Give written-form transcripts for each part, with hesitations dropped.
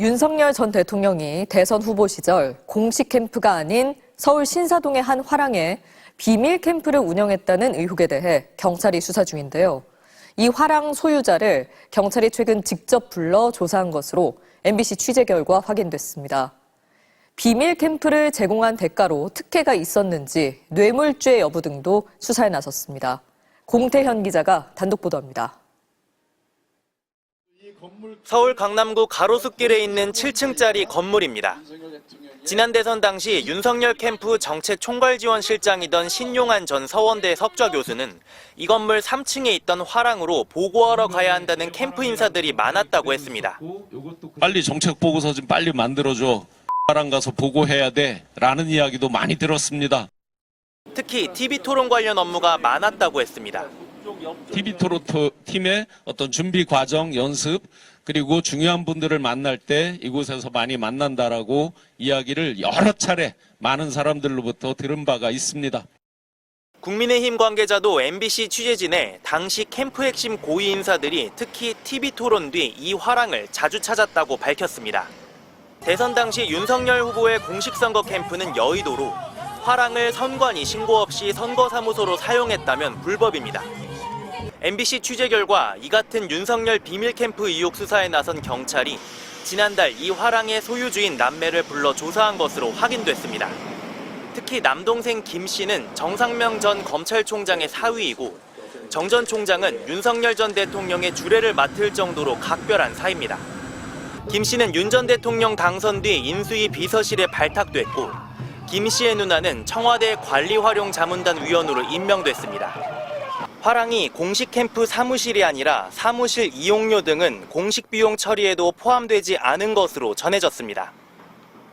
윤석열 전 대통령이 대선 후보 시절 공식 캠프가 아닌 서울 신사동의 한 화랑에 비밀 캠프를 운영했다는 의혹에 대해 경찰이 수사 중인데요. 이 화랑 소유자를 경찰이 최근 직접 불러 조사한 것으로 MBC 취재 결과 확인됐습니다. 비밀 캠프를 제공한 대가로 특혜가 있었는지 뇌물죄 여부 등도 수사에 나섰습니다. 공태현 기자가 단독 보도합니다. 서울 강남구 가로수길에 있는 7층짜리 건물입니다. 지난 대선 당시 윤석열 캠프 정책총괄지원실장이던 신용한 전 서원대 석좌 교수는 이 건물 3층에 있던 화랑으로 보고하러 가야 한다는 캠프 인사들이 많았다고 했습니다. 빨리 정책 보고서 좀 빨리 만들어줘. 화랑 가서 보고해야 돼. 라는 이야기도 많이 들었습니다. 특히 TV토론 관련 업무가 많았다고 했습니다. TV토론 팀의 어떤 준비 과정, 연습, 그리고 중요한 분들을 만날 때 이곳에서 많이 만난다라고 이야기를 여러 차례 많은 사람들로부터 들은 바가 있습니다. 국민의힘 관계자도 MBC 취재진에 당시 캠프 핵심 고위 인사들이 특히 TV토론 뒤 이 화랑을 자주 찾았다고 밝혔습니다. 대선 당시 윤석열 후보의 공식 선거 캠프는 여의도로 화랑을 선관위 신고 없이 선거사무소로 사용했다면 불법입니다. MBC 취재 결과 이 같은 윤석열 비밀 캠프 의혹 수사에 나선 경찰이 지난달 이 화랑의 소유주인 남매를 불러 조사한 것으로 확인됐습니다. 특히 남동생 김 씨는 정상명 전 검찰총장의 사위이고 정 전 총장은 윤석열 전 대통령의 주례를 맡을 정도로 각별한 사이입니다. 김 씨는 윤 전 대통령 당선 뒤 인수위 비서실에 발탁됐고 김 씨의 누나는 청와대 관리활용자문단 위원으로 임명됐습니다. 화랑이 공식 캠프 사무실이 아니라 사무실 이용료 등은 공식 비용 처리에도 포함되지 않은 것으로 전해졌습니다.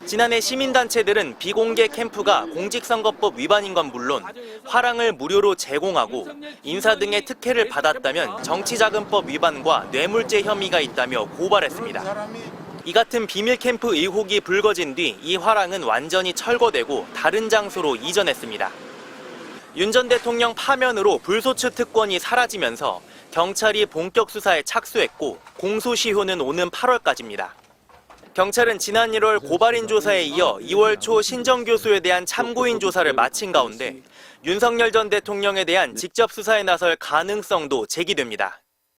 지난해 시민단체들은 비공개 캠프가 공직선거법 위반인 건 물론 화랑을 무료로 제공하고 인사 등의 특혜를 받았다면 정치자금법 위반과 뇌물죄 혐의가 있다며 고발했습니다. 이 같은 비밀 캠프 의혹이 불거진 뒤 이 화랑은 완전히 철거되고 다른 장소로 이전했습니다. 윤 전 대통령 파면으로 불소추 특권이 사라지면서 경찰이 본격 수사에 착수했고 공소시효는 오는 8월까지입니다. 경찰은 지난 1월 고발인 조사에 이어 2월 초 신정 교수에 대한 참고인 조사를 마친 가운데 윤석열 전 대통령에 대한 직접 수사에 나설 가능성도 제기됩니다.